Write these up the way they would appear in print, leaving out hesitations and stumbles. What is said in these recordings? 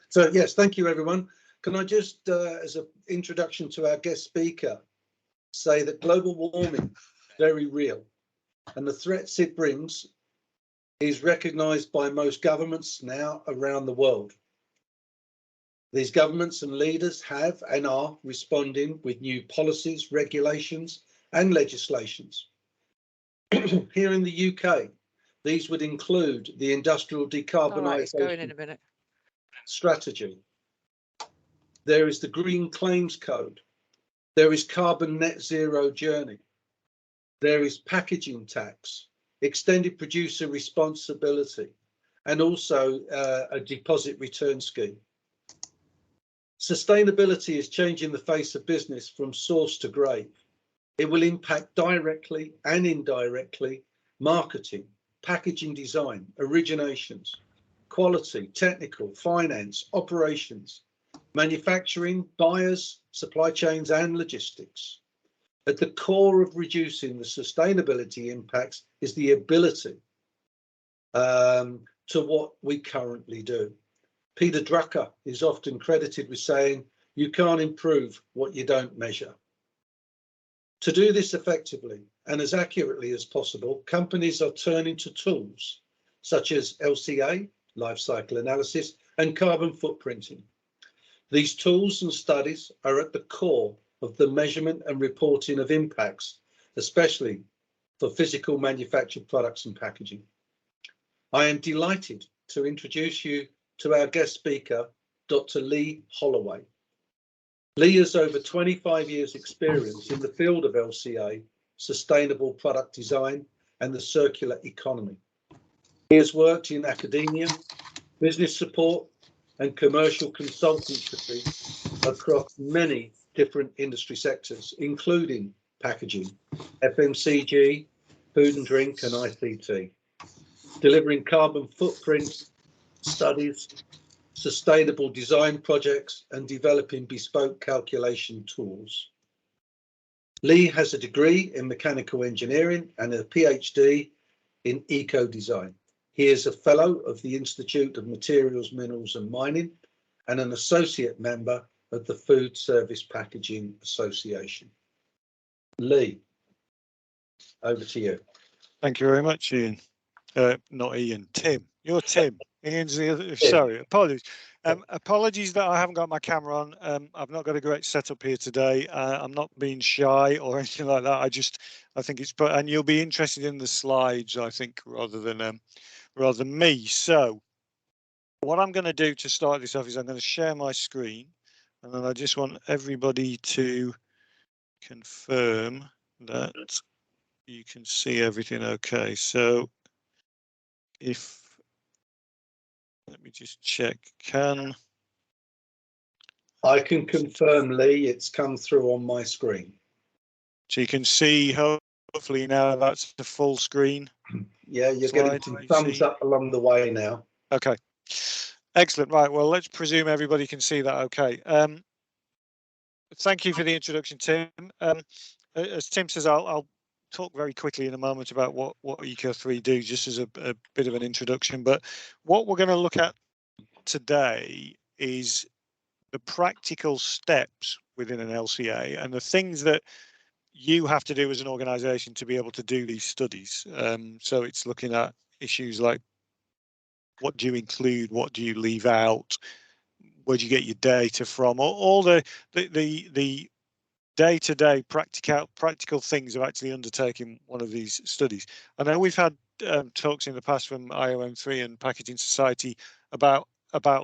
So yes, thank you everyone. Can I just, as an introduction to our guest speaker, say that global warming is very real, and the threats it brings is recognised by most governments now around the world. These governments and leaders have and are responding with new policies, regulations and legislations. Here in the UK, these would include the industrial decarbonisation strategy. There is the Green Claims Code. There is carbon net zero journey. There is packaging tax, extended producer responsibility, and also a deposit return scheme. Sustainability is changing the face of business from source to grave. It will impact directly and indirectly marketing, packaging design, originations, quality, technical, finance, operations, manufacturing, buyers, supply chains and logistics. At the core of reducing the sustainability impacts is the ability to what we currently do. Peter Drucker is often credited with saying, you can't improve what you don't measure. To do this effectively and as accurately as possible, companies are turning to tools such as LCA, life cycle analysis, and carbon footprinting. These tools and studies are at the core of the measurement and reporting of impacts, especially for physical manufactured products and packaging. I am delighted to introduce you to our guest speaker, Dr. Leigh Holloway. Leigh has over 25 years experience in the field of LCA, sustainable product design and the circular economy. He has worked in academia, business support and commercial consultancy across many different industry sectors, including packaging, FMCG, food and drink and ICT, delivering carbon footprint studies, sustainable design projects and developing bespoke calculation tools. Leigh has a degree in mechanical engineering and a PhD in eco design. He is a fellow of the Institute of Materials, Minerals and Mining and an associate member of the Food Service Packaging Association. Leigh, over to you. Thank you very much, Ian. Not Ian, Tim. You're Tim. Ian's the other. Sorry, apologies. Apologies that I haven't got my camera on. I've not got a great setup here today. I'm not being shy or anything like that. I think it's, and you'll be interested in the slides, I think, rather than me. So what I'm going to do to start this off is I'm going to share my screen, and then I just want everybody to confirm that you can see everything okay. So let me just check, I can confirm, Leigh, it's come through on my screen. So you can see, hopefully now that's the full screen. Yeah, you're getting some thumbs up along the way now. Okay, excellent. Right, well, let's presume everybody can see that okay. Thank you for the introduction, Tim. As Tim says, I'll talk very quickly in a moment about what Eco3 do, just as a bit of an introduction. But what we're going to look at today is the practical steps within an LCA and the things that you have to do as an organisation to be able to do these studies. So it's looking at issues like what do you include, what do you leave out, where do you get your data from, all the day-to-day practical things of actually undertaking one of these studies. I know we've had talks in the past from IOM3 and Packaging Society about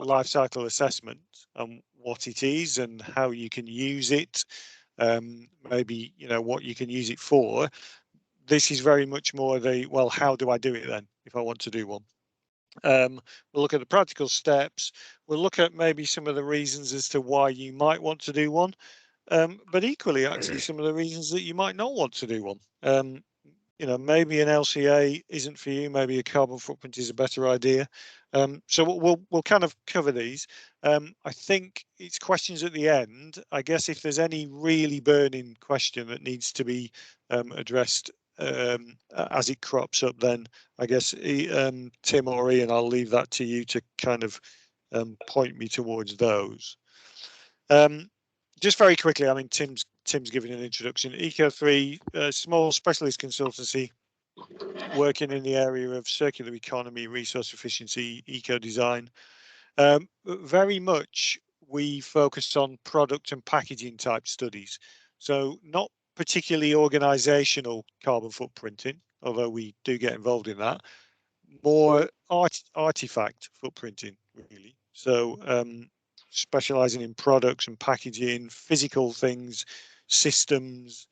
life cycle assessment and what it is and how you can use it, maybe what you can use it for. This is very much more well, how do I do it then if I want to do one? We'll look at the practical steps. We'll look at maybe some of the reasons as to why you might want to do one. But equally, actually, some of the reasons that you might not want to do one. Maybe an LCA isn't for you. Maybe a carbon footprint is a better idea. So we'll kind of cover these. I think it's questions at the end. I guess if there's any really burning question that needs to be addressed as it crops up, then I guess Tim or Ian, I'll leave that to you to kind of point me towards those. Just very quickly, I mean, Tim's given an introduction. Eco3, small specialist consultancy working in the area of circular economy, resource efficiency, eco design. Very much we focused on product and packaging type studies. So not particularly organizational carbon footprinting, although we do get involved in that. More artifact footprinting, really. So specializing in products and packaging, physical things, systems,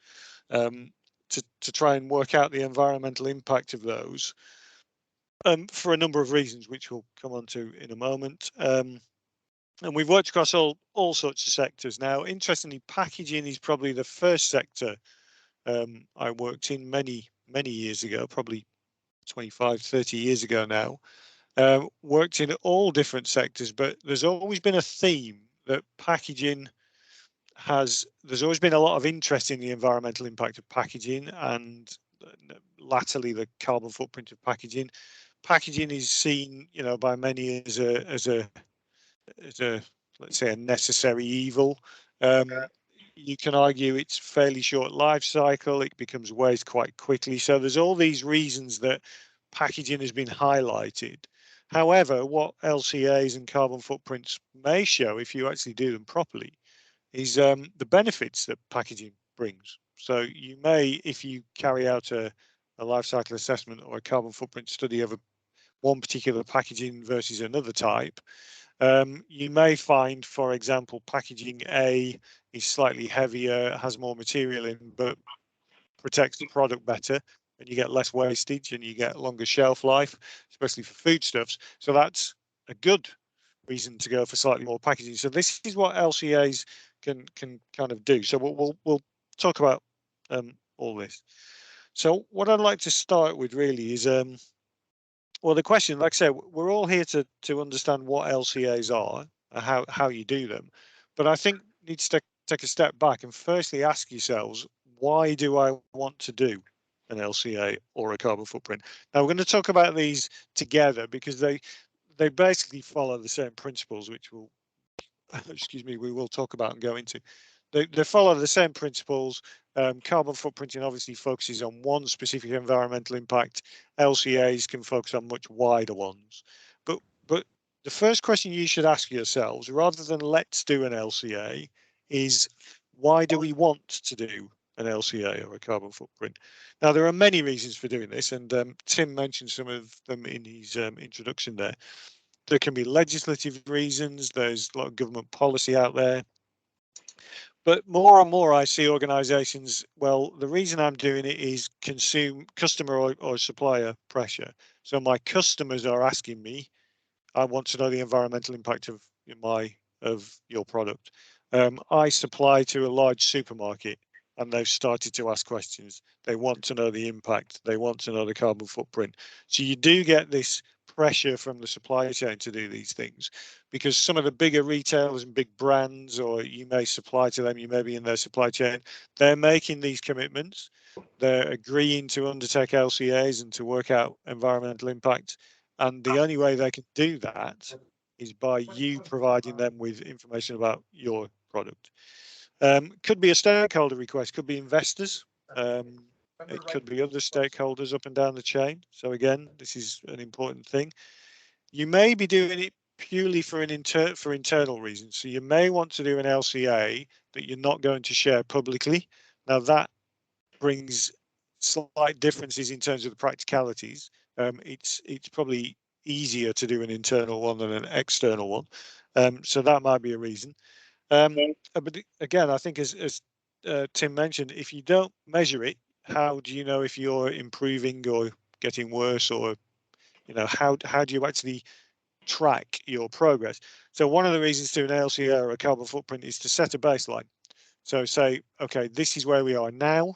to try and work out the environmental impact of those, for a number of reasons, which we'll come on to in a moment. And we've worked across all sorts of sectors. Now, interestingly, packaging is probably the first sector I worked in many years ago, probably 25, 30 years ago now. Worked in all different sectors, but there's always been a theme that packaging there's always been a lot of interest in the environmental impact of packaging, and latterly the carbon footprint of packaging. Packaging is seen, by many as a let's say a necessary evil. You can argue it's fairly short life cycle. It becomes waste quite quickly. So there's all these reasons that packaging has been highlighted. However, what LCAs and carbon footprints may show, if you actually do them properly, is the benefits that packaging brings. So you may, if you carry out a life cycle assessment or a carbon footprint study of one particular packaging versus another type, you may find, for example, packaging A is slightly heavier, has more material in, but protects the product better, and you get less wastage and you get longer shelf life, especially for foodstuffs. So that's a good reason to go for slightly more packaging. So this is what LCAs can kind of do. So we'll talk about all this. So what I'd like to start with really is well, the question, like I say, we're all here to understand what LCAs are and how you do them, but I think you need to take a step back and firstly ask yourselves, why do I want to do an LCA or a carbon footprint? Now we're going to talk about these together because they basically follow the same principles, which will excuse me, we will talk about and go into. They follow the same principles. Carbon footprinting obviously focuses on one specific environmental impact. LCAs can focus on much wider ones. But the first question you should ask yourselves, rather than let's do an LCA, is why do we want to do an LCA or a carbon footprint? Now, there are many reasons for doing this, and Tim mentioned some of them in his introduction there. There can be legislative reasons. There's a lot of government policy out there. But more and more I see organizations, well, the reason I'm doing it is customer or supplier pressure. So my customers are asking me, I want to know the environmental impact of your product. I supply to a large supermarket and they've started to ask questions. They want to know the impact. They want to know the carbon footprint. So you do get this pressure from the supply chain to do these things, because some of the bigger retailers and big brands, or you may supply to them, you may be in their supply chain, they're making these commitments. They're agreeing to undertake LCAs and to work out environmental impact. And the only way they can do that is by you providing them with information about your product. Could be a stakeholder request, could be investors. It could be other stakeholders up and down the chain. So again, this is an important thing. You may be doing it purely for internal reasons. So you may want to do an LCA that you're not going to share publicly. Now that brings slight differences in terms of the practicalities. It's probably easier to do an internal one than an external one. So that might be a reason. But again, I think as Tim mentioned, if you don't measure it, how do you know if you're improving or getting worse, or how do you actually track your progress? So one of the reasons to an LCA or a carbon footprint is to set a baseline. So say, okay, this is where we are now,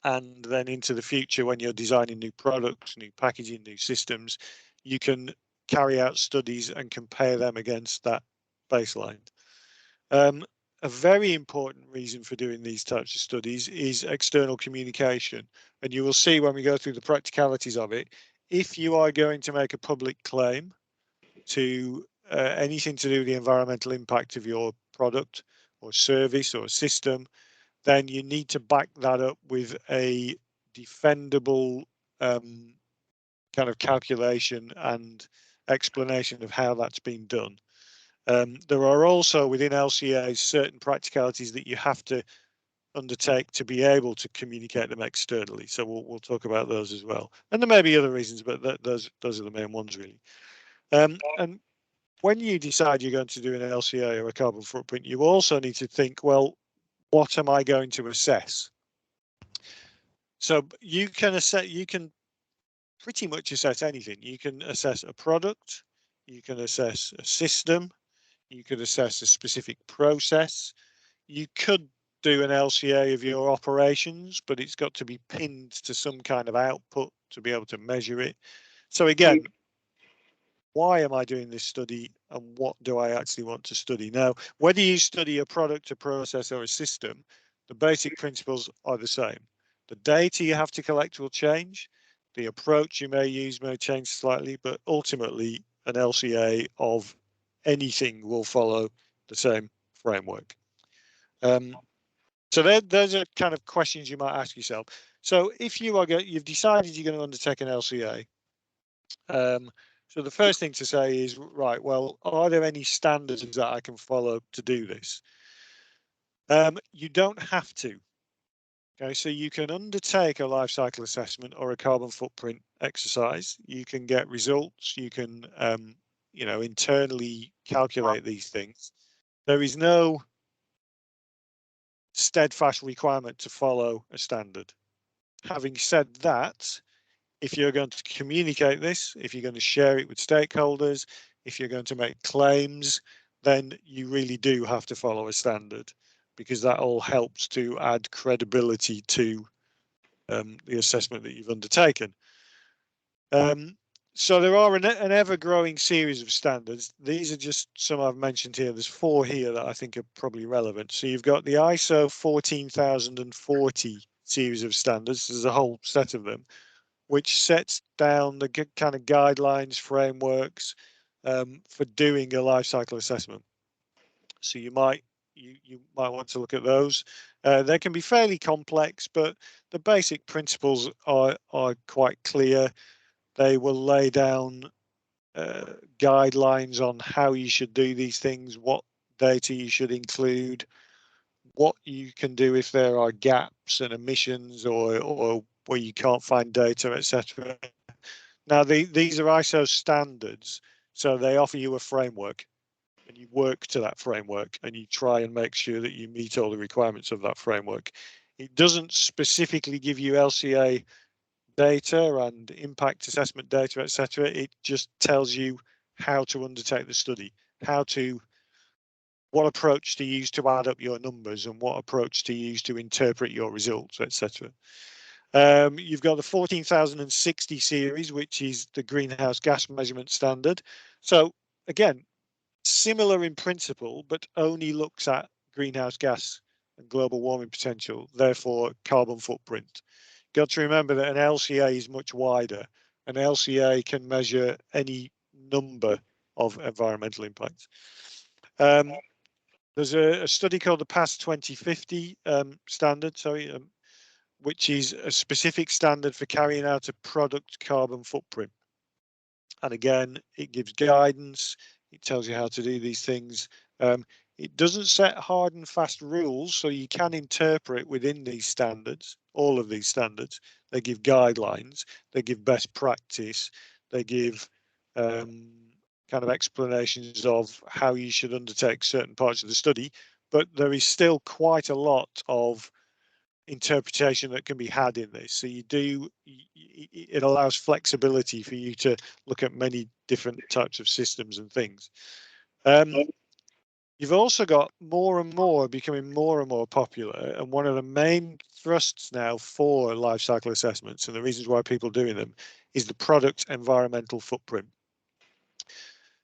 and then into the future when you're designing new products, new packaging, new systems, you can carry out studies and compare them against that baseline. A very important reason for doing these types of studies is external communication. And you will see when we go through the practicalities of it, if you are going to make a public claim to anything to do with the environmental impact of your product or service or system, then you need to back that up with a defendable kind of calculation and explanation of how that's been done. There are also within LCAs certain practicalities that you have to undertake to be able to communicate them externally. So we'll talk about those as well. And there may be other reasons, but those are the main ones really. And when you decide you're going to do an LCA or a carbon footprint, you also need to think, well, what am I going to assess? So you can pretty much assess anything. You can assess a product, you can assess a system, you could assess a specific process. You could do an LCA of your operations, but it's got to be pinned to some kind of output to be able to measure it. So again, why am I doing this study and what do I actually want to study? Now, whether you study a product, a process or a system, the basic principles are the same. The data you have to collect will change. The approach you may use may change slightly, but ultimately an LCA of anything will follow the same framework. So those are kind of questions you might ask yourself. So if you've decided you're going to undertake an LCA, so the first thing to say is, right, well, are there any standards that I can follow to do this? You don't have to. Okay, so you can undertake a life cycle assessment or a carbon footprint exercise. You can get results. You can, internally calculate these things. There is no steadfast requirement to follow a standard. Having said that, if you're going to communicate this, if you're going to share it with stakeholders, if you're going to make claims, then you really do have to follow a standard, because that all helps to add credibility to the assessment that you've undertaken. So there are an ever-growing series of standards. These are just some I've mentioned here. There's 4 here that I think are probably relevant. So you've got the ISO 14040 series of standards. There's a whole set of them, which sets down the kind of guidelines, frameworks for doing a life cycle assessment. So you might want to look at those. They can be fairly complex, but the basic principles are quite clear. They will lay down guidelines on how you should do these things, what data you should include, what you can do if there are gaps and omissions or where you can't find data, etc. Now, these are ISO standards, so they offer you a framework, and you work to that framework, and you try and make sure that you meet all the requirements of that framework. It doesn't specifically give you LCA data and impact assessment data, etc. It just tells you how to undertake the study, what approach to use to add up your numbers and what approach to use to interpret your results, etc. You've got the 14060 series, which is the greenhouse gas measurement standard. So again, similar in principle, but only looks at greenhouse gas and global warming potential, therefore carbon footprint. Got to remember that an LCA is much wider. An LCA can measure any number of environmental impacts. There's a study called the PAS 2050 standard, which is a specific standard for carrying out a product carbon footprint. And again, it gives guidance, it tells you how to do these things. It doesn't set hard and fast rules, so you can interpret within these standards, all of these standards. They give guidelines, they give best practice, they give kind of explanations of how you should undertake certain parts of the study, but there is still quite a lot of interpretation that can be had in this. So it allows flexibility for you to look at many different types of systems and things. You've also got more and more becoming more and more popular, and one of the main thrusts now for life cycle assessments and the reasons why people are doing them is the product environmental footprint.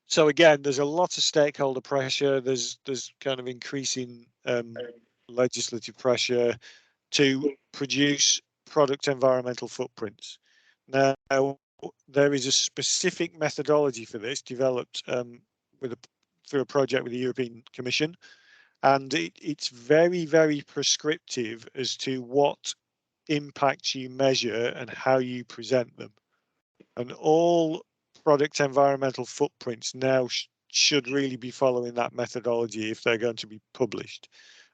So again, there's a lot of stakeholder pressure. There's kind of increasing legislative pressure to produce product environmental footprints. Now, there is a specific methodology for this developed through a project with the European Commission, and it's very, very prescriptive as to what impacts you measure and how you present them. And all product environmental footprints now should really be following that methodology if they're going to be published.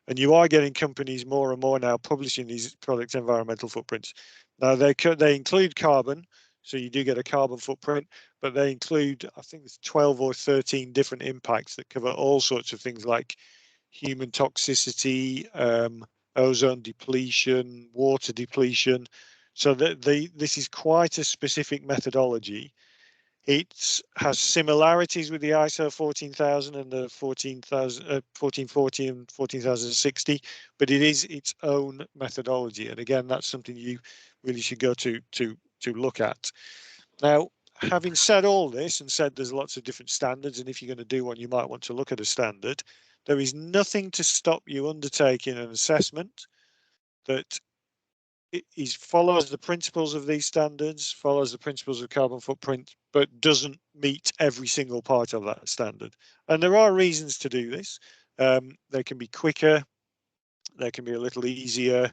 And you are getting companies more and more now publishing these product environmental footprints. Now they include carbon, so you do get a carbon footprint, but they include, I think it's 12 or 13 different impacts that cover all sorts of things like human toxicity, ozone depletion, water depletion. So this is quite a specific methodology. It has similarities with the ISO 14000 and the 1440 and 14060, but it is its own methodology. And again, that's something you really should go to look at. Now, having said all this and said there's lots of different standards, and if you're going to do one, you might want to look at a standard, there is nothing to stop you undertaking an assessment that follows the principles of these standards, follows the principles of carbon footprint, but doesn't meet every single part of that standard. And there are reasons to do this. They can be quicker, they can be a little easier,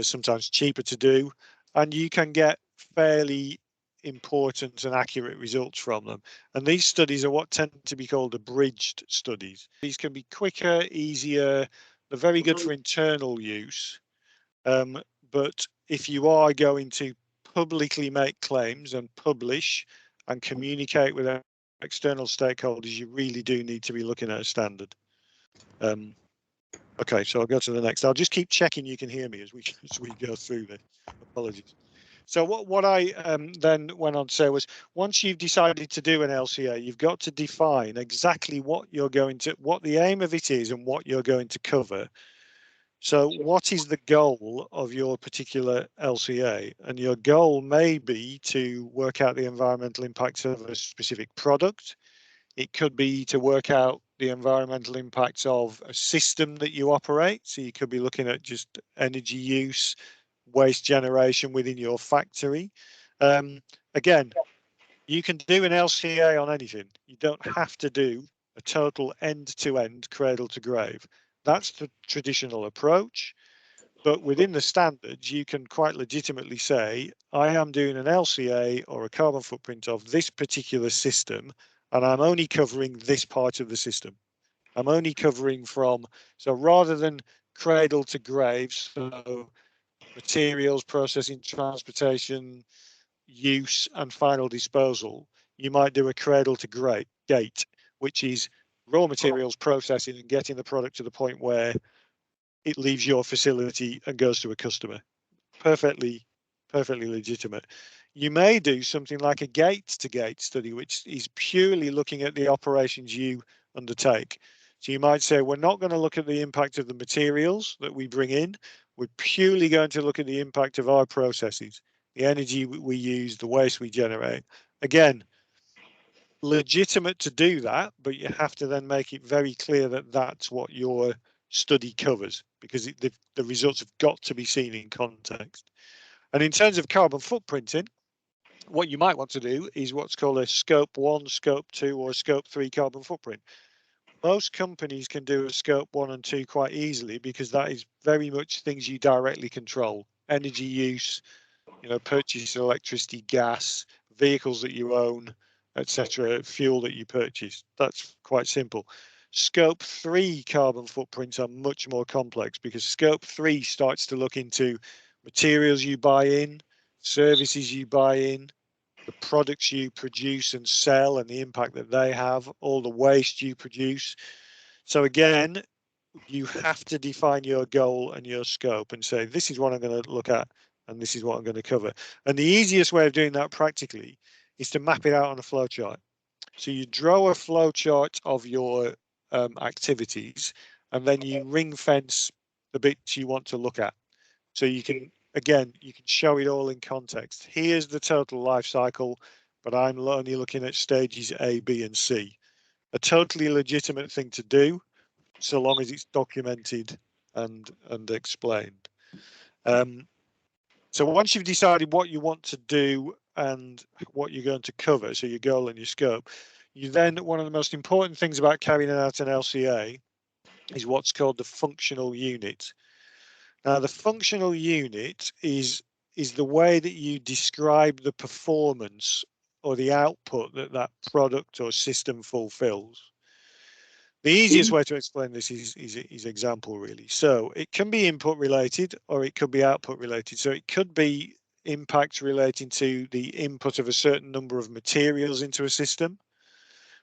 sometimes cheaper to do, and you can get fairly important and accurate results from them. And these studies are what tend to be called abridged studies. These can be quicker, easier, they're very good for internal use. But if you are going to publicly make claims and publish and communicate with external stakeholders, you really do need to be looking at a standard. Okay, so I'll go to the next. I'll just keep checking you can hear me as we go through this. Apologies. So what I then went on to say was, once you've decided to do an LCA, you've got to define exactly what the aim of it is and what you're going to cover. So what is the goal of your particular LCA? And your goal may be to work out the environmental impacts of a specific product. It could be to work out the environmental impacts of a system that you operate. So you could be looking at just energy use, waste generation within your factory. Again, you can do an LCA on anything. You don't have to do a total end-to-end cradle to grave. That's the traditional approach. But within the standards, you can quite legitimately say, I am doing an LCA or a carbon footprint of this particular system, and I'm only covering this part of the system. I'm only covering so rather than cradle to grave, so materials, processing, transportation, use, and final disposal, you might do a cradle to gate, which is raw materials processing and getting the product to the point where it leaves your facility and goes to a customer. Perfectly legitimate. You may do something like a gate-to-gate study, which is purely looking at the operations you undertake. So you might say, we're not going to look at the impact of the materials that we bring in. We're purely going to look at the impact of our processes, the energy we use, the waste we generate. Again, legitimate to do that, but you have to then make it very clear that that's what your study covers, because the results have got to be seen in context. And in terms of carbon footprinting, what you might want to do is what's called a scope 1, scope 2, or scope 3 carbon footprint. Most companies can do a scope 1 and 2 quite easily, because that is very much things you directly control. Energy use, purchase electricity, gas, vehicles that you own, etc., fuel that you purchase. That's quite simple. Scope 3 carbon footprints are much more complex, because scope 3 starts to look into materials you buy in, services you buy in, the products you produce and sell and the impact that they have, all the waste you produce. So again, you have to define your goal and your scope and say, this is what I'm going to look at and this is what I'm going to cover. And the easiest way of doing that practically is to map it out on a flowchart. So you draw a flowchart of your activities, and then you ring fence the bits you want to look at. So you can, again, you can show it all in context. Here's the total life cycle, but I'm only looking at stages A, B, and C. A totally legitimate thing to do, so long as it's documented and explained. So once you've decided what you want to do and what you're going to cover, so your goal and your scope, you then, one of the most important things about carrying out an LCA is what's called the functional unit. Now, the functional unit is the way that you describe the performance or the output that that product or system fulfills. The easiest way to explain this is example, really. So it can be input related or it could be output related. So it could be impacts relating to the input of a certain number of materials into a system,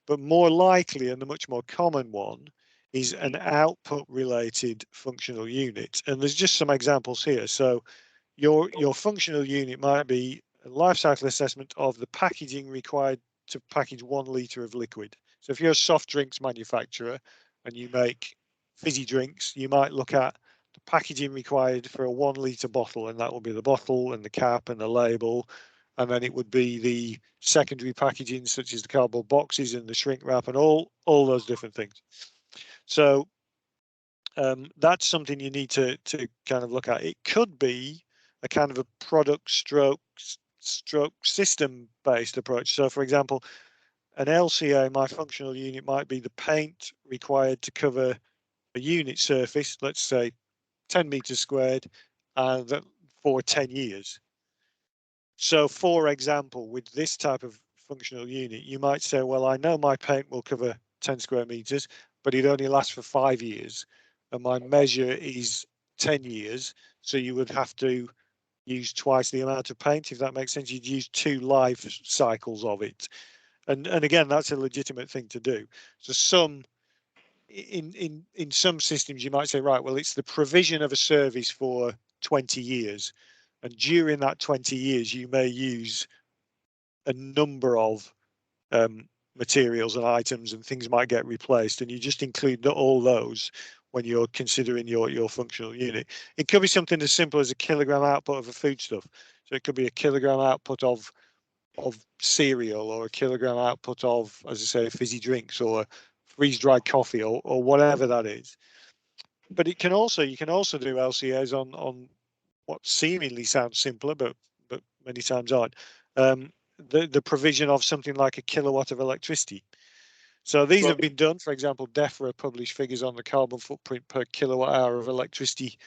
but more likely and the much more common one is an output related functional unit. And there's just some examples here. So your functional unit might be a life cycle assessment of the packaging required to package 1 litre of liquid. So if you're a soft drinks manufacturer and you make fizzy drinks, you might look at the packaging required for a 1 litre bottle, and that will be the bottle and the cap and the label. And then it would be the secondary packaging, such as the cardboard boxes and the shrink wrap and all those different things. So that's something you need to kind of look at. It could be a kind of a product stroke system based approach. So for example, an LCA, my functional unit, might be the paint required to cover a unit surface, let's say 10 meters squared, and for 10 years. So for example, with this type of functional unit, you might say, well, I know my paint will cover 10 square meters, but it only lasts for 5 years. And my measure is 10 years. So you would have to use twice the amount of paint, if that makes sense. You'd use 2 life cycles of it. And again, that's a legitimate thing to do. So some in some systems, you might say, right, well, it's the provision of a service for 20 years. And during that 20 years, you may use a number of materials and items, and things might get replaced, and you just include all those when you're considering your functional unit. It could be something as simple as a kilogram output of a foodstuff. So it could be a kilogram output of cereal, or a kilogram output of, as I say, fizzy drinks, or freeze-dried coffee, or whatever that is. But you can also do LCAs on what seemingly sounds simpler, but many times aren't. The provision of something like a kilowatt of electricity. So these have been done. For example, DEFRA published figures on the carbon footprint per kilowatt hour of electricity,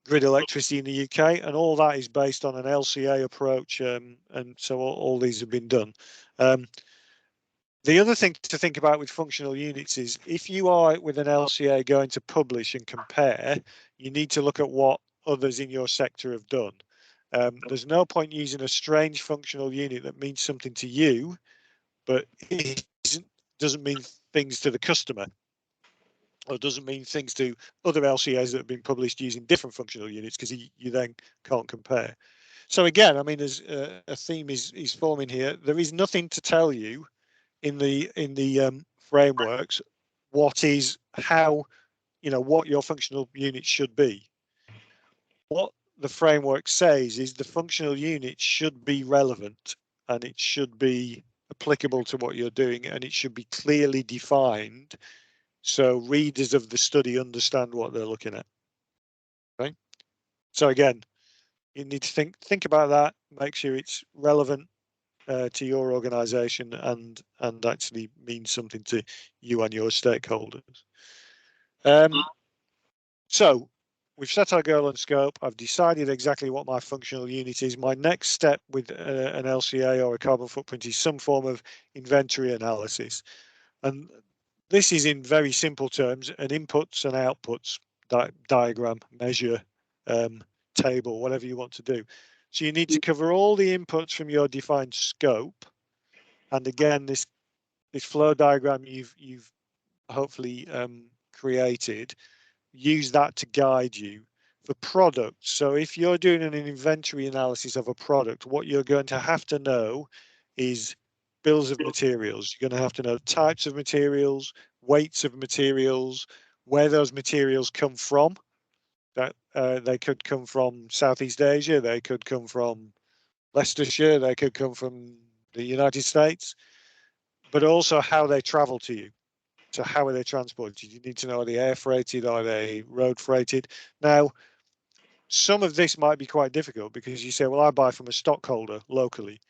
grid electricity in the UK, and all that is based on an LCA approach. And so all these have been done. The other thing to think about with functional units is, if you are with an LCA going to publish and compare, you need to look at what others in your sector have done. There's no point using a strange functional unit that means something to you, but it doesn't mean things to the customer, or doesn't mean things to other LCAs that have been published using different functional units, because you then can't compare. So again, I mean, there's a theme is forming here. There is nothing to tell you in the frameworks what your functional unit should be. What the framework says is the functional unit should be relevant, and it should be applicable to what you're doing, and it should be clearly defined so readers of the study understand what they're looking at. Okay, so again, you need to think about that, make sure it's relevant to your organization, and actually means something to you and your stakeholders. So we've set our goal and scope. I've decided exactly what my functional unit is. My next step with an LCA or a carbon footprint is some form of inventory analysis. And this is, in very simple terms, an inputs and outputs diagram, measure, table, whatever you want to do. So you need to cover all the inputs from your defined scope. And again, this flow diagram you've hopefully created, use that to guide you for products. So if you're doing an inventory analysis of a product, what you're going to have to know is bills of materials. You're going to have to know types of materials, weights of materials, where those materials come from. That they could come from Southeast Asia, they could come from Leicestershire, they could come from the United States, but also how they travel to you. So how are they transported? You need to know, are they air freighted? Are they road freighted? Now, some of this might be quite difficult, because you say, well, I buy from a stockholder locally.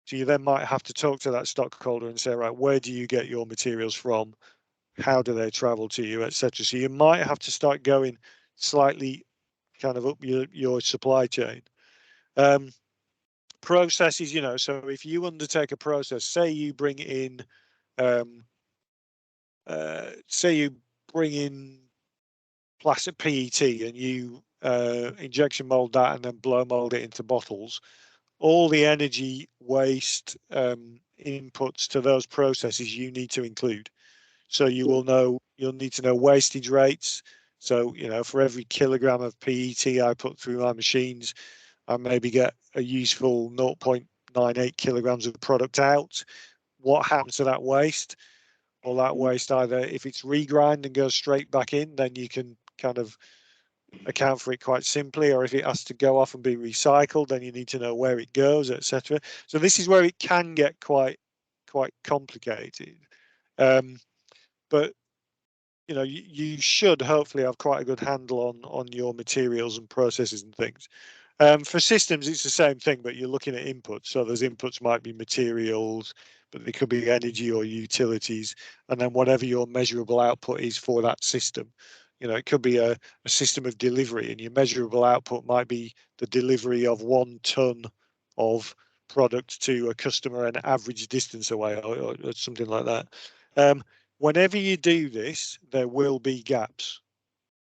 So you then might have to talk to that stockholder and say, right, where do you get your materials from? How do they travel to you, etc. So you might have to start going slightly kind of up your supply chain. Processes, so if you undertake a process, say you bring in plastic PET and you injection mold that and then blow mold it into bottles, all the energy waste inputs to those processes you need to include. So you'll need to know wastage rates. So, for every kilogram of PET I put through my machines, I maybe get a useful 0.98 kilograms of product out. What happens to that waste? Well, that waste, either if it's regrind and goes straight back in, then you can kind of account for it quite simply, or if it has to go off and be recycled, then you need to know where it goes, etc. So this is where it can get quite complicated. But you should hopefully have quite a good handle on your materials and processes and things. For systems, it's the same thing, but you're looking at inputs. So those inputs might be materials, but they could be energy or utilities, and then whatever your measurable output is for that system. It could be a system of delivery, and your measurable output might be the delivery of 1 ton of product to a customer an average distance away, or something like that. Whenever you do this, there will be gaps.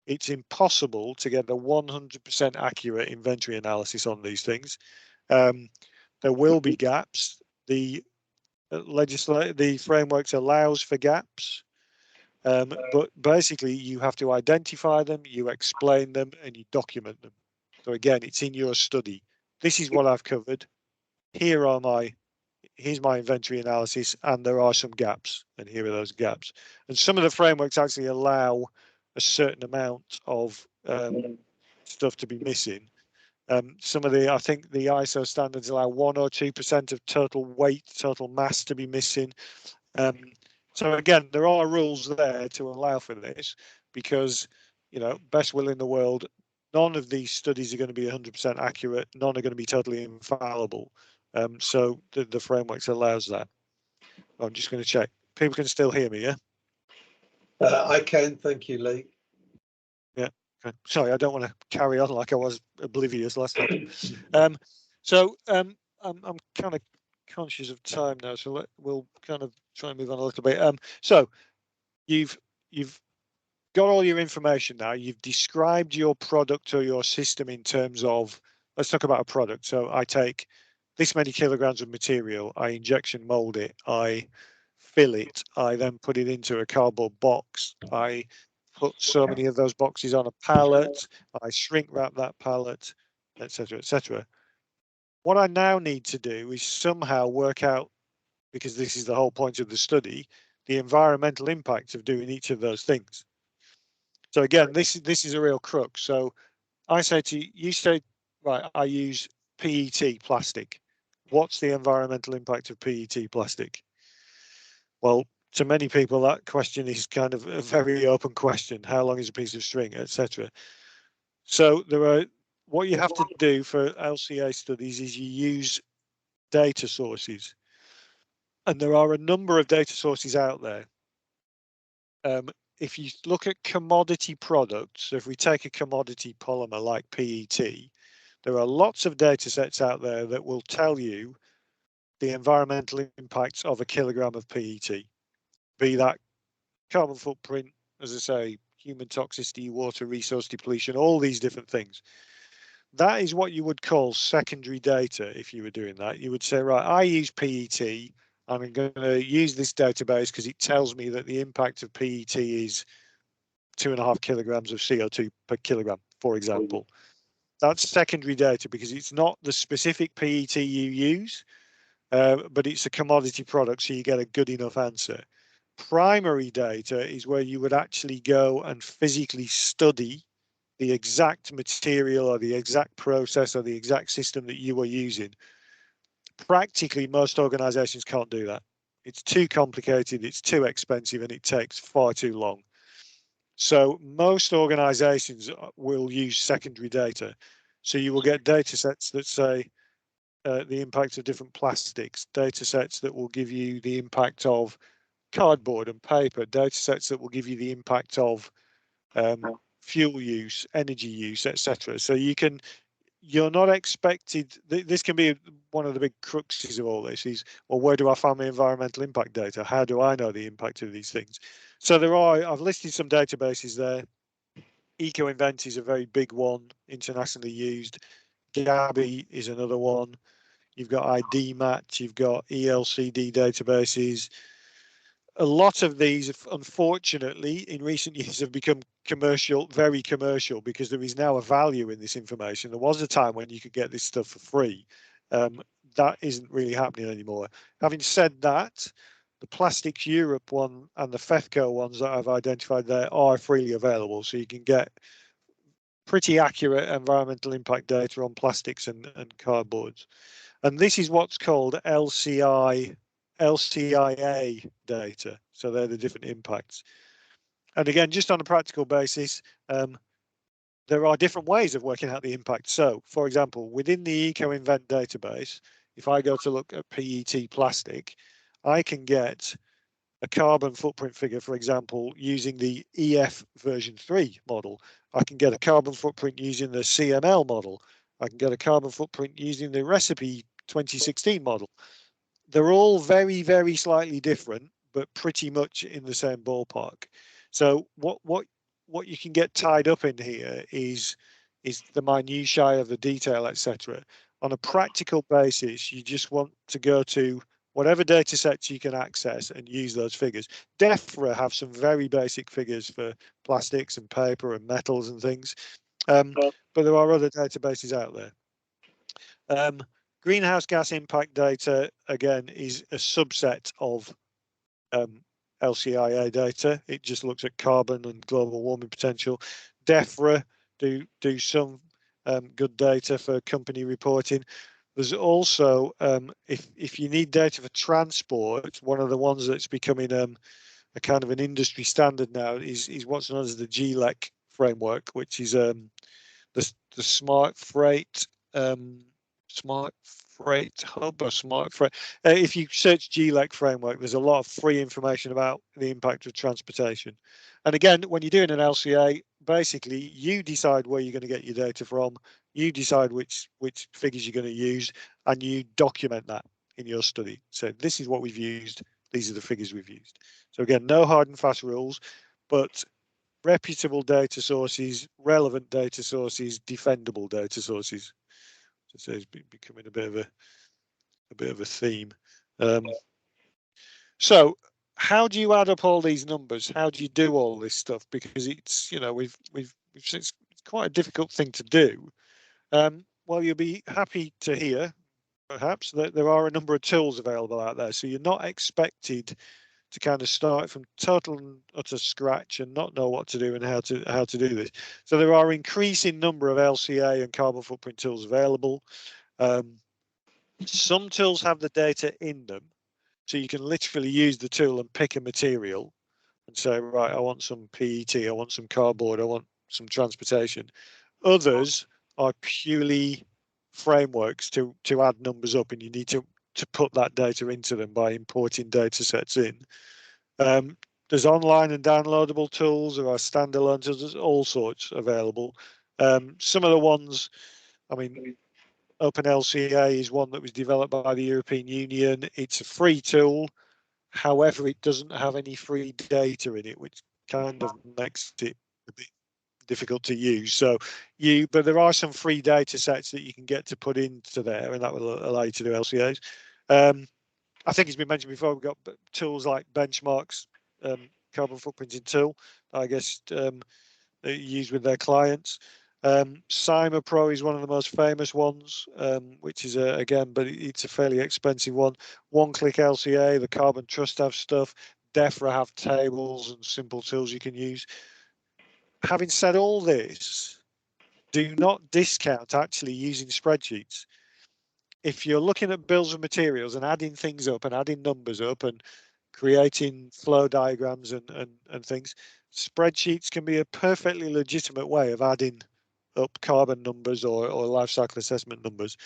It's impossible to get a 100% accurate inventory analysis on these things. There will be gaps. The frameworks allows for gaps, but basically you have to identify them, you explain them, and you document them. So again, it's in your study. This is what I've covered. Here's my inventory analysis, and there are some gaps, and here are those gaps. And some of the frameworks actually allow a certain amount of stuff to be missing. I think the ISO standards allow 1 or 2% of total weight, total mass to be missing. So again, there are rules there to allow for this, because, best will in the world, none of these studies are going to be 100% accurate. None are going to be totally infallible. So the frameworks allows that. I'm just going to check. People can still hear me, yeah? I can, thank you, Leigh. Yeah. Okay. Sorry, I don't want to carry on like I was oblivious last time. I'm kind of conscious of time now, so we'll kind of try and move on a little bit. So you've got all your information now. You've described your product or your system in terms of, let's talk about a product. So I take this many kilograms of material, I injection mold it, I fill it, I then put it into a cardboard box, I put so many of those boxes on a pallet, I shrink wrap that pallet, etc., etc. What I now need to do is somehow work out, because this is the whole point of the study, the environmental impact of doing each of those things. So again, this is a real crux. So I say to you, you say, right, I use PET plastic. What's the environmental impact of PET plastic? Well, to many people, that question is kind of a very open question. How long is a piece of string, etc. So what you have to do for LCA studies is you use data sources. And there are a number of data sources out there. If you look at commodity products, so if we take a commodity polymer like PET, there are lots of data sets out there that will tell you the environmental impacts of a kilogram of PET, be that carbon footprint, as I say, human toxicity, water resource depletion, all these different things. That is what you would call secondary data. If you were doing that, you would say, right, I use PET, and I'm going to use this database because it tells me that the impact of PET is 2.5 kilograms of CO2 per kilogram, for example. That's secondary data because it's not the specific PET you use, but it's a commodity product, so you get a good enough answer. Primary data is where you would actually go and physically study the exact material or the exact process or the exact system that you are using. Practically, most organizations can't do that. It's too complicated, it's too expensive, and it takes far too long. So most organizations will use secondary data. So you will get data sets that say, the impact of different plastics, data sets that will give you the impact of cardboard and paper, data sets that will give you the impact of fuel use, energy use, etc. So you're not expected, this can be one of the big cruxes of all this is, well, where do I find my environmental impact data? How do I know the impact of these things? So I've listed some databases there. EcoInvent is a very big one, internationally used. Gabi is another one. You've got IDMatch, you've got ELCD databases. A lot of these, unfortunately, in recent years have become commercial, very commercial, because there is now a value in this information. There was a time when you could get this stuff for free. That isn't really happening anymore. Having said that, the Plastics Europe one and the FEFCO ones that I've identified there are freely available, so you can get pretty accurate environmental impact data on plastics and cardboards. And this is what's called LCIA data. So they're the different impacts. And again, just on a practical basis, there are different ways of working out the impact. So, for example, within the EcoInvent database, if I go to look at PET plastic, I can get a carbon footprint figure, for example, using the EF version 3 model. I can get a carbon footprint using the CML model. I can get a carbon footprint using the Recipe 2016 model. They're all very, very slightly different, but pretty much in the same ballpark. So what you can get tied up in here is the minutiae of the detail, etc. On a practical basis, you just want to go to whatever data sets you can access and use those figures. DEFRA have some very basic figures for plastics and paper and metals and things, but there are other databases out there. Greenhouse gas impact data, again, is a subset of LCIA data. It just looks at carbon and global warming potential. DEFRA do some good data for company reporting. There's also, if you need data for transport, one of the ones that's becoming a kind of an industry standard now is what's known as the GLEC framework, which is the smart freight hub or smart freight. If you search GLEC framework, there's a lot of free information about the impact of transportation. And again, when you're doing an LCA, basically you decide where you're going to get your data from, you decide which figures you're going to use, and you document that in your study. So this is what we've used, these are the figures we've used. So again, no hard and fast rules, but reputable data sources, relevant data sources, defendable data sources. So it's becoming a bit of a theme. So how do you add up all these numbers? How do you do all this stuff? Because it's, you know, it's quite a difficult thing to do. Well, you'll be happy to hear, perhaps, that there are a number of tools available out there. So you're not expected to kind of start from total and utter scratch and not know what to do and how to do this. So there are increasing number of LCA and carbon footprint tools available. Some tools have the data in them, so you can literally use the tool and pick a material and say, right, I want some PET, I want some cardboard, I want some transportation. Others are purely frameworks to add numbers up, and you need to put that data into them by importing data sets in. There's online and downloadable tools, there are standalone tools, there's all sorts available. Some of the ones, I mean, OpenLCA is one that was developed by the European Union. It's a free tool. However, it doesn't have any free data in it, which kind of makes it a bit difficult to use. So but there are some free data sets that you can get to put into there, and that will allow you to do LCAs. I think it's been mentioned before, we've got tools like Benchmarks, carbon footprinting tool, I guess, they use with their clients. Cyma Pro is one of the most famous ones, which is again, but it's a fairly expensive one. One-click LCA, the Carbon Trust have stuff. DEFRA have tables and simple tools you can use. Having said all this, do not discount actually using spreadsheets. If you're looking at bills of materials and adding things up and adding numbers up and creating flow diagrams and things, spreadsheets can be a perfectly legitimate way of adding up carbon numbers or life cycle assessment numbers.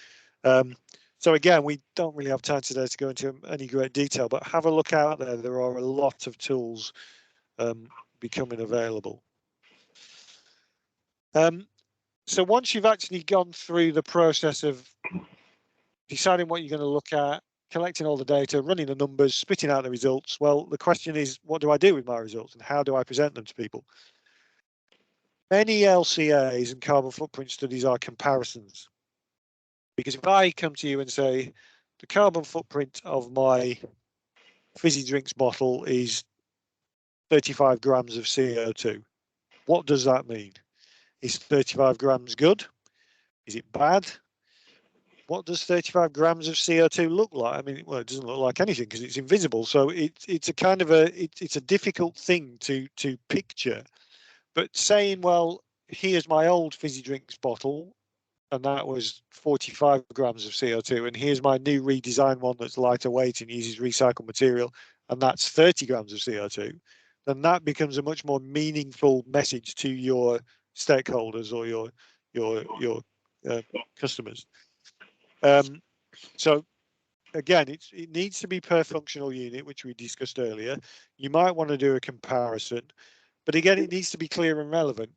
So again, we don't really have time today to go into any great detail, but have a look out there. There are a lot of tools becoming available. So once you've actually gone through the process of deciding what you're going to look at, collecting all the data, running the numbers, spitting out the results, well, the question is, what do I do with my results and how do I present them to people? Many LCAs and carbon footprint studies are comparisons. Because if I come to you and say, the carbon footprint of my fizzy drinks bottle is 35 grams of CO2, what does that mean? Is 35 grams good? Is it bad? What does 35 grams of CO2 look like? I mean, well, it doesn't look like anything because it's invisible. So it's a kind of it's a difficult thing to picture. But saying, well, here's my old fizzy drinks bottle, and that was 45 grams of CO2, and here's my new redesigned one that's lighter weight and uses recycled material, and that's 30 grams of CO2, then that becomes a much more meaningful message to your stakeholders or your customers. So again, it needs to be per functional unit, which we discussed earlier. You might want to do a comparison, but again, it needs to be clear and relevant.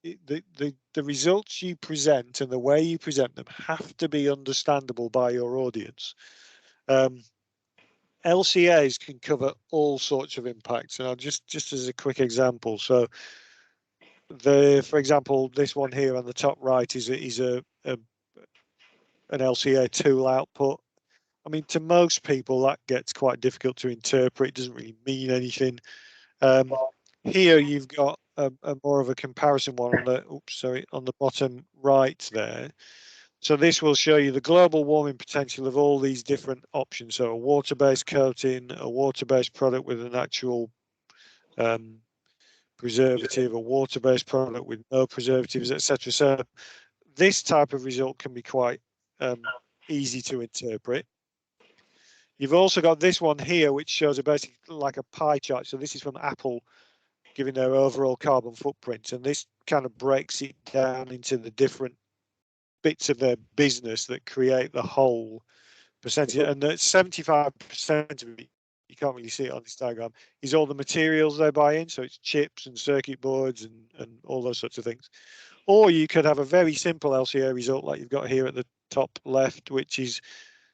The results you present and the way you present them have to be understandable by your audience. LCAs can cover all sorts of impacts, and I'll just as a quick example. So, for example, this one here on the top right is an LCA tool output. I mean, to most people, that gets quite difficult to interpret. It doesn't really mean anything. Here you've got a more of a comparison one on the, on the bottom right there. So this will show you the global warming potential of all these different options. So a water-based coating, a water-based product with an actual preservative, a water-based product with no preservatives, etc. So this type of result can be quite easy to interpret. You've also got this one here, which shows a basically like a pie chart. So this is from Apple giving their overall carbon footprint. And this kind of breaks it down into the different bits of their business that create the whole percentage. And that 75% of it, you can't really see it on this diagram, is all the materials they buy in. So it's chips and circuit boards and all those sorts of things. Or you could have a very simple LCA result like you've got here at the top left, which is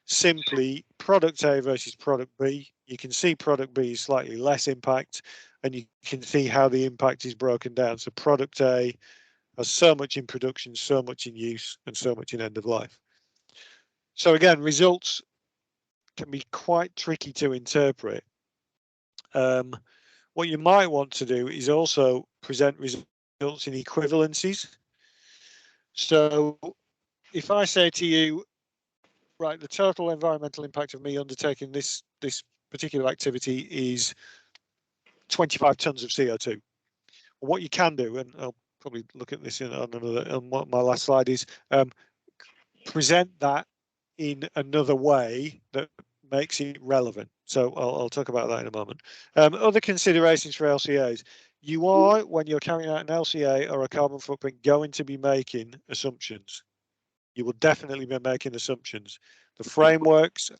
simply product A versus product B. You can see product B is slightly less impact, and you can see how the impact is broken down. So product A has so much in production, so much in use, and so much in end of life. So again, results can be quite tricky to interpret. What you might want to do is also present results in equivalencies. So if I say to you, right, the total environmental impact of me undertaking this particular activity is 25 tons of CO2. What you can do, and I'll probably look at this on what my last slide is, present that in another way that makes it relevant. So I'll talk about that in a moment. Other considerations for LCAs. You are, when you're carrying out an LCA or a carbon footprint, going to be making assumptions. You will definitely be making assumptions. The frameworks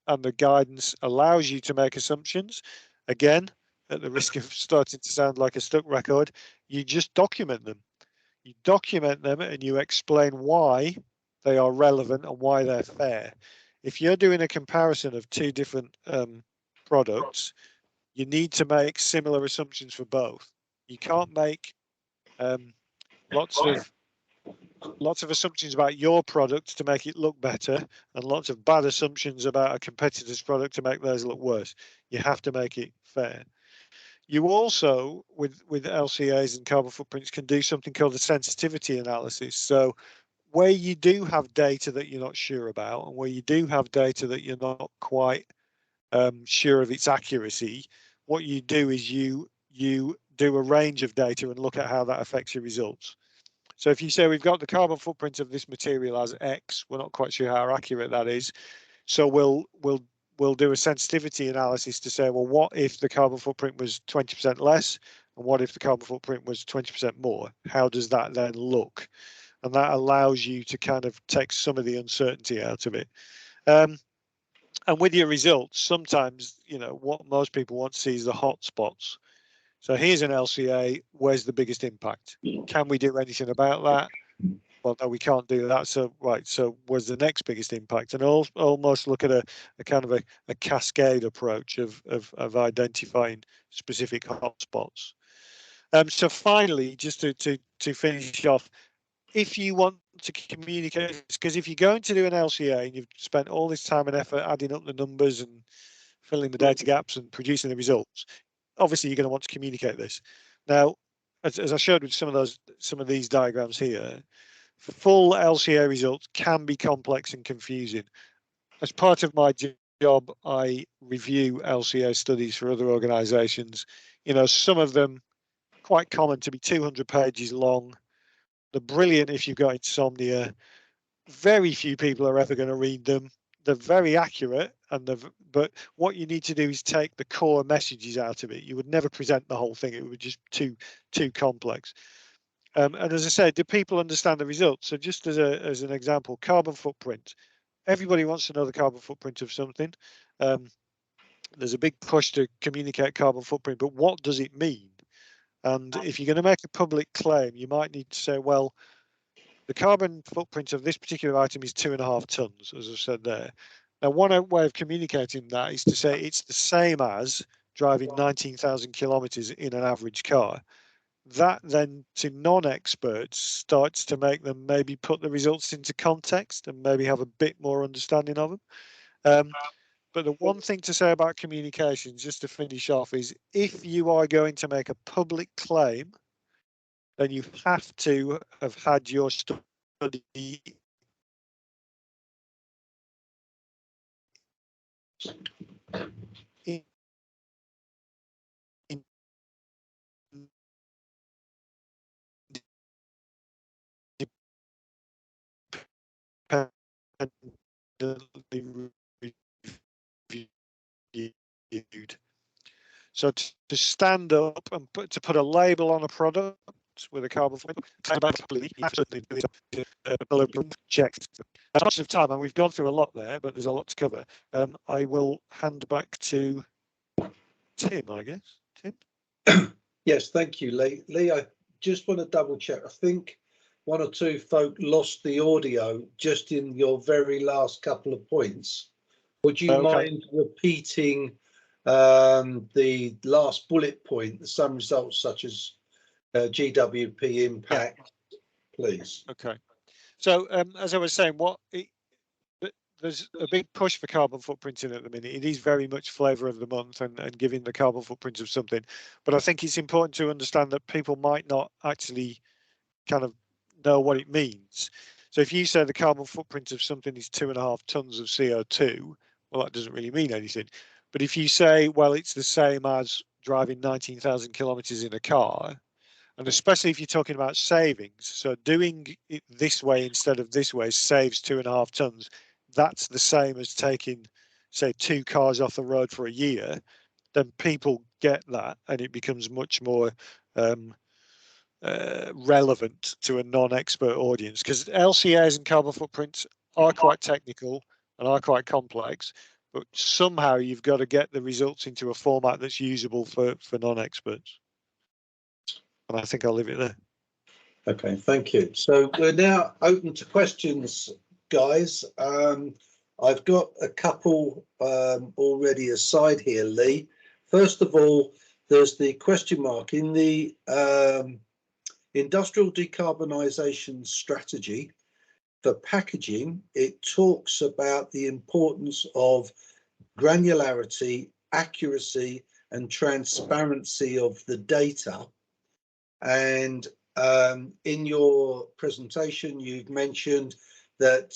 and the guidance allows you to make assumptions. Again, at the risk of starting to sound like a stuck record, you just document them. You document them and you explain why they are relevant and why they're fair. If you're doing a comparison of two different products, you need to make similar assumptions for both. You can't make lots of assumptions about your product to make it look better and lots of bad assumptions about a competitor's product to make theirs look worse. You have to make it fair. You also, with LCAs and carbon footprints, can do something called a sensitivity analysis. So where you do have data that you're not sure about and where you do have data that you're not quite sure of its accuracy, what you do is you do a range of data and look at how that affects your results. So if you say we've got the carbon footprint of this material as X, we're not quite sure how accurate that is. So we'll do a sensitivity analysis to say, well, what if the carbon footprint was 20% less? And what if the carbon footprint was 20% more? How does that then look? And that allows you to kind of take some of the uncertainty out of it. And with your results, sometimes, you know, what most people want to see is the hot spots. So here's an LCA, where's the biggest impact? Can we do anything about that? Well, no, we can't do that. So, right, so where's the next biggest impact? And almost look at a kind of a cascade approach of identifying specific hotspots. So finally, just to finish off, if you want to communicate, because if you're going to do an LCA and you've spent all this time and effort adding up the numbers and filling the data gaps and producing the results, obviously you're going to want to communicate this. Now, as I showed with some of these diagrams here, full LCA results can be complex and confusing. As part of my job, I review LCA studies for other organisations. You know, some of them quite common to be 200 pages long. They're brilliant if you've got insomnia. Very few people are ever going to read them. They're very accurate, but what you need to do is take the core messages out of it. You would never present the whole thing. It would just too complex. And as I said, do people understand the results? So just as an example, carbon footprint. Everybody wants to know the carbon footprint of something. There's a big push to communicate carbon footprint, but what does it mean? And if you're going to make a public claim, you might need to say, well, the carbon footprint of this particular item is 2.5 tons, as I've said there. Now, one way of communicating that is to say it's the same as driving 19,000 kilometers in an average car. That then, to non-experts, starts to make them maybe put the results into context and maybe have a bit more understanding of them. But the one thing to say about communication, just to finish off, is if you are going to make a public claim, then you have to have had your study independently reviewed. So to stand up and to put a label on a product with a carbon footprint, you have to check. As much of time, and we've gone through a lot there, but there's a lot to cover. I will hand back to Tim, I guess. Tim? Yes, thank you, Leigh. Leigh, I just want to double check. I think one or two folk lost the audio just in your very last couple of points. Would you mind repeating the last bullet point, some results such as GWP impact, please? Okay. So as I was saying, there's a big push for carbon footprinting at the minute. It is very much flavour of the month and giving the carbon footprint of something. But I think it's important to understand that people might not actually kind of know what it means. So if you say the carbon footprint of something is 2.5 tons of CO2, well, that doesn't really mean anything. But if you say, well, it's the same as driving 19,000 kilometres in a car, and especially if you're talking about savings, so doing it this way instead of this way saves 2.5 tons, that's the same as taking, say, 2 cars off the road for a year, then people get that and it becomes much more relevant to a non-expert audience, because LCAs and carbon footprints are quite technical and are quite complex, but somehow you've got to get the results into a format that's usable for non-experts. And I think I'll leave it there. Okay, thank you. So we're now open to questions, guys. I've got a couple already aside here, Leigh. First of all, there's the question mark in the industrial decarbonisation strategy for packaging. It talks about the importance of granularity, accuracy, and transparency of the data. And in your presentation, you've mentioned that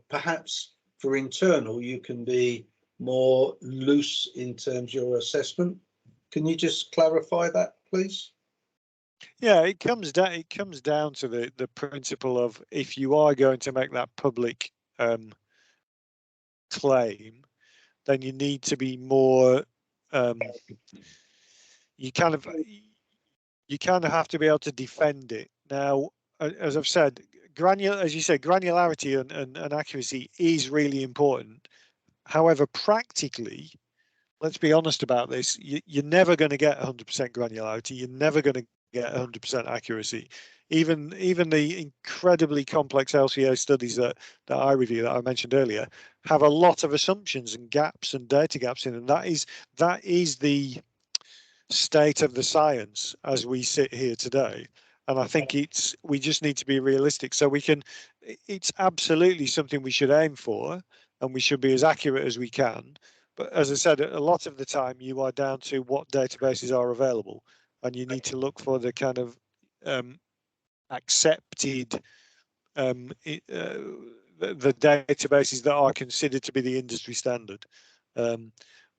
perhaps for internal, you can be more loose in terms of your assessment. Can you just clarify that, please? Yeah, it comes down to the principle of, if you are going to make that public claim, then you need to be more you kind of have to be able to defend it. Now, as I've said, as you said, granularity and accuracy is really important. However, practically, let's be honest about this, you're never going to get 100% granularity. You're never going to get 100% accuracy. Even the incredibly complex LCA studies that I review, that I mentioned earlier, have a lot of assumptions and gaps and data gaps in them. That is the state of the science as we sit here today. And I think we just need to be realistic. So it's absolutely something we should aim for, and we should be as accurate as we can. But as I said, a lot of the time you are down to what databases are available, and you need to look for the kind of accepted the databases that are considered to be the industry standard.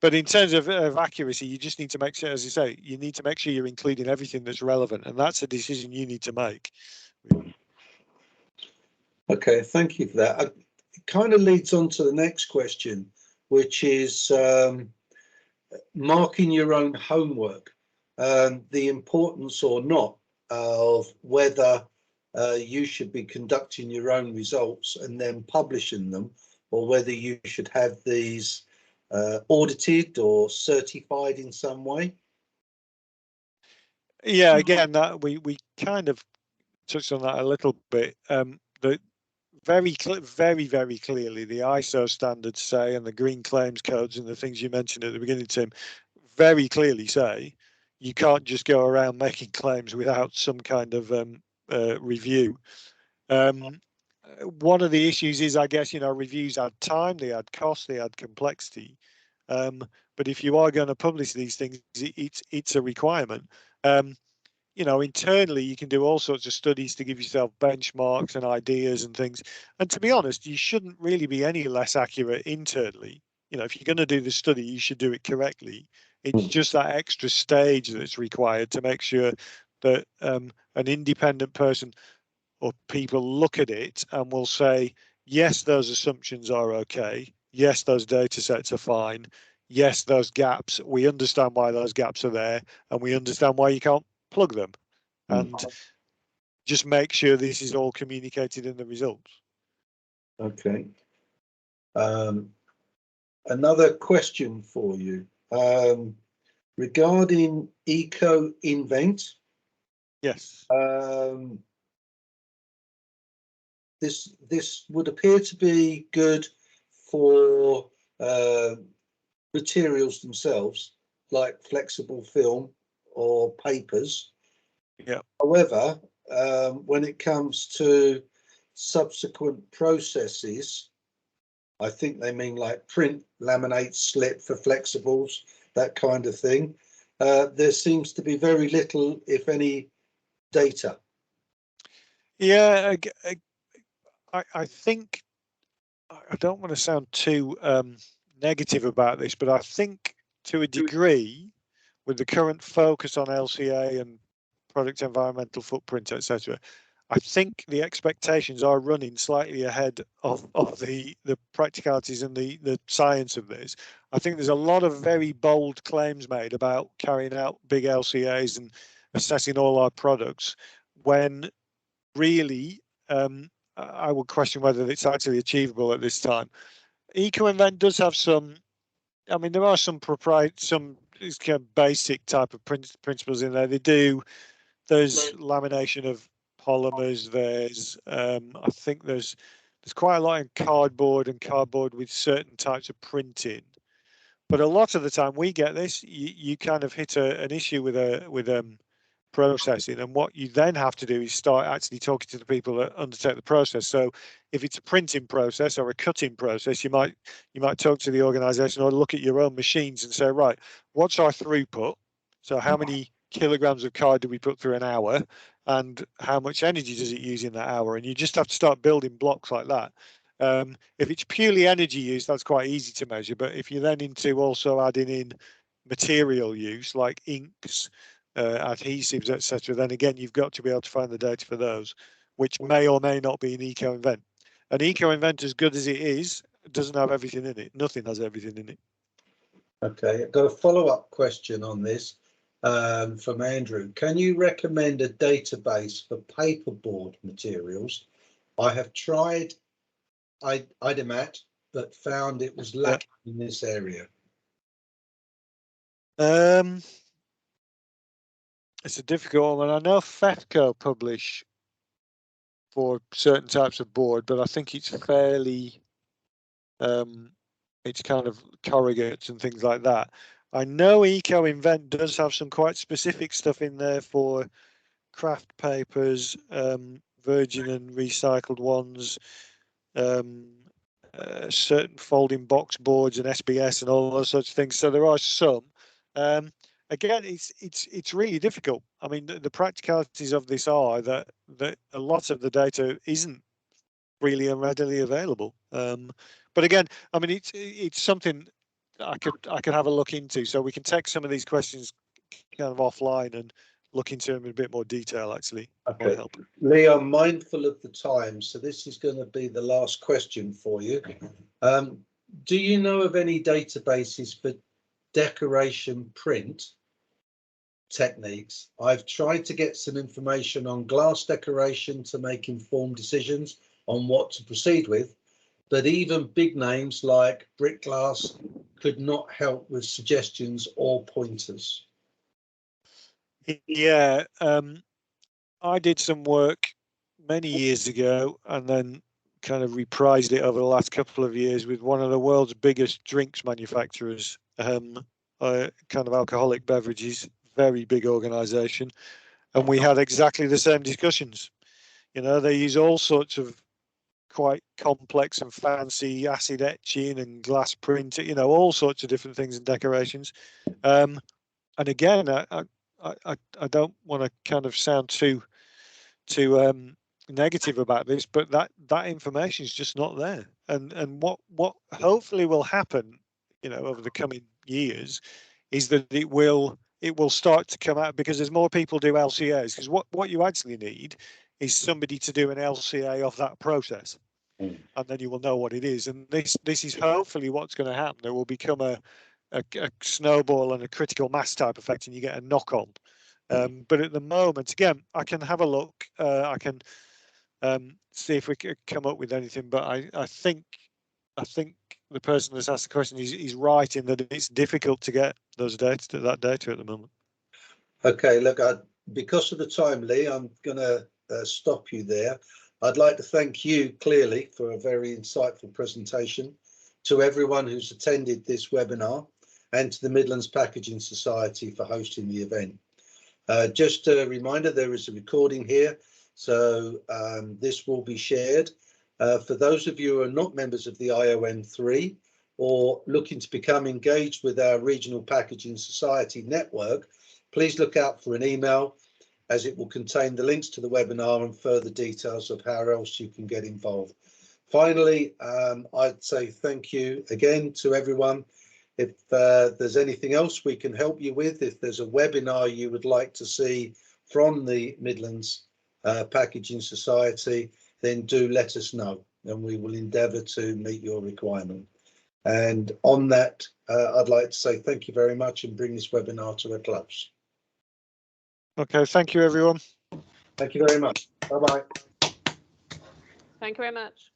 But in terms of accuracy, you just need to make sure, as you say, you need to make sure you're including everything that's relevant, and that's a decision you need to make. Okay, thank you for that. It kind of leads on to the next question, which is marking your own homework, the importance or not of whether you should be conducting your own results and then publishing them, or whether you should have these audited or certified in some way. Yeah, again, that we kind of touched on that a little bit. The very clearly, the ISO standards say, and the green claims codes and the things you mentioned at the beginning, Tim, very clearly say you can't just go around making claims without some kind of review. One of the issues is, I guess, reviews add time, they add cost, they add complexity. But if you are going to publish these things, it's a requirement. Internally, you can do all sorts of studies to give yourself benchmarks and ideas and things. And to be honest, you shouldn't really be any less accurate internally. If you're going to do the study, you should do it correctly. It's just that extra stage that's required to make sure that an independent person or people look at it and will say, yes, those assumptions are okay. Yes, those data sets are fine. Yes, those gaps, we understand why those gaps are there, and we understand why you can't plug them, and just make sure this is all communicated in the results. Okay. Another question for you regarding Eco3. Yes. This would appear to be good for materials themselves, like flexible film or papers. Yeah. However, when it comes to subsequent processes, I think they mean like print, laminate, slip for flexibles, that kind of thing. There seems to be very little, if any, data. Yeah, I think, I don't want to sound too negative about this, but I think to a degree, with the current focus on LCA and product environmental footprint, etc., I think the expectations are running slightly ahead of the practicalities and the science of this. I think there's a lot of very bold claims made about carrying out big LCAs and assessing all our products, when really I would question whether it's actually achievable at this time. Eco3 does have some, I mean, there are some kind of basic type of principles in there. There's lamination of polymers. There's, I think there's quite a lot in cardboard with certain types of printing. But a lot of the time we get this, you kind of hit an issue with processing, and what you then have to do is start actually talking to the people that undertake the process. So if it's a printing process or a cutting process, you might talk to the organization or look at your own machines and say, right, what's our throughput? So how many kilograms of card do we put through an hour, and how much energy does it use in that hour? And you just have to start building blocks like that. If it's purely energy use, that's quite easy to measure. But if you're then into also adding in material use like inks, adhesives, etc., then again, you've got to be able to find the data for those, which may or may not be an Eco3. An Eco3, as good as it is, doesn't have everything in it. Nothing has everything in it. Okay, I've got a follow-up question on this from Andrew. Can you recommend a database for paperboard materials? I have tried IDEMAT, but found it was lacking in this area? It's a difficult one. I know FEFCO publish for certain types of board, but I think it's fairly, it's kind of corrugates and things like that. I know Eco-Invent does have some quite specific stuff in there for craft papers, virgin and recycled ones, certain folding box boards and SBS and all those sorts of things. So there are some. Again, it's really difficult. I mean, the practicalities of this are that a lot of the data isn't really readily available. But again, I mean, it's something I could have a look into. So we can take some of these questions kind of offline and look into them in a bit more detail. Actually, okay. help. Leigh, I'm mindful of the time, so this is going to be the last question for you. Do you know of any databases for decoration print techniques? I've tried to get some information on glass decoration to make informed decisions on what to proceed with, but even big names like Brick Glass could not help with suggestions or pointers. Yeah, I did some work many years ago and then kind of reprised it over the last couple of years with one of the world's biggest drinks manufacturers, kind of alcoholic beverages, very big organization. And we had exactly the same discussions. You know, they use all sorts of quite complex and fancy acid etching and glass printing, you know, all sorts of different things and decorations. And again, I don't want to kind of sound too negative about this, but that information is just not there. And what hopefully will happen, you know, over the coming years, is that it will start to come out, because there's more people do LCAs. Because what you actually need is somebody to do an LCA of that process, and then you will know what it is. And this is hopefully what's going to happen. There will become a snowball and a critical mass type effect, and you get a knock on. But at the moment, again, I can have a look. I can see if we can come up with anything. But I think the person that's asked the question is right in that it's difficult to get that data at the moment. Okay, look, because of the time, Leigh, I'm going to stop you there. I'd like to thank you clearly for a very insightful presentation, to everyone who's attended this webinar, and to the Midlands Packaging Society for hosting the event. Just a reminder, there is a recording here, so this will be shared. For those of you who are not members of the IOM3 or looking to become engaged with our Regional Packaging Society network, please look out for an email, as it will contain the links to the webinar and further details of how else you can get involved. Finally, I'd say thank you again to everyone. If there's anything else we can help you with, if there's a webinar you would like to see from the Midlands Packaging Society, then do let us know and we will endeavour to meet your requirement. And on that, I'd like to say thank you very much and bring this webinar to a close. Okay, thank you, everyone. Thank you very much. Bye-bye. Thank you very much.